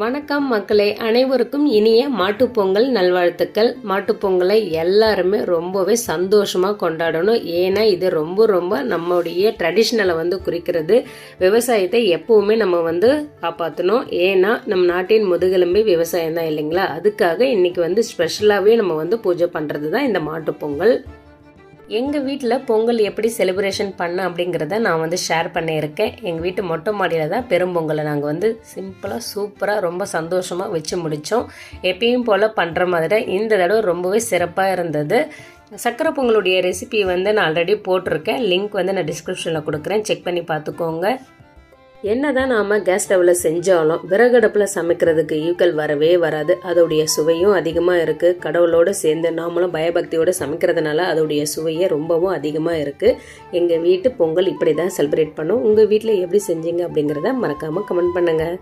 வணக்கம் மக்களே, அனைவருக்கும் இனிய மாட்டுப்பொங்கல் நல்வாழ்த்துக்கள். மாட்டுப்பொங்கலை எல்லாருமே ரொம்பவே சந்தோஷமாக கொண்டாடணும். ஏன்னா இது ரொம்ப நம்முடைய ட்ரெடிஷ்னலை குறிக்கிறது. விவசாயத்தை எப்பவுமே நம்ம காப்பாற்றணும். ஏன்னா நம் நாட்டின் முதுகெலும்பே விவசாயம் தான் இல்லைங்களா? அதுக்காக இன்னைக்கு ஸ்பெஷலாகவே நம்ம பூஜை பண்ணுறது தான் இந்த மாட்டுப்பொங்கல். எங்கள் வீட்டில் பொங்கல் எப்படி செலிப்ரேஷன் பண்ண அப்படிங்கிறத நான் ஷேர் பண்ணியிருக்கேன். எங்கள் வீட்டு மொட்டை மாடியில் தான் பெரும்பொங்கலை நாங்கள் சிம்பிளாக சூப்பராக ரொம்ப சந்தோஷமாக வச்சு முடித்தோம். எப்பயும் போல் பண்ணுற மாதிரி இந்த தடவை ரொம்பவே சிறப்பாக இருந்தது. சக்கரை பொங்கலுடைய ரெசிபி நான் ஆல்ரெடி போட்டிருக்கேன். லிங்க் நான் டிஸ்கிரிப்ஷனில் கொடுக்குறேன், செக் பண்ணி பார்த்துக்கோங்க. என்னதான் நாம் கேஸ் ஸ்டவ்வில் செஞ்சாலும் விறகடுப்பில் சமைக்கிறதுக்கு ஈக்குவல் வரவே வராது. அதோடைய சுவையும் அதிகமாக இருக்குது. கடவுளோடு சேர்ந்து நாமளும் பயபக்தியோடு சமைக்கிறதுனால அதோடைய சுவையே ரொம்பவும் அதிகமாக இருக்குது. எங்கள் வீட்டு பொங்கல் இப்படி தான் செலிப்ரேட் பண்ணோம். உங்கள் வீட்டில் எப்படி செஞ்சீங்க அப்படிங்கிறத மறக்காமல் கமெண்ட் பண்ணுங்கள்.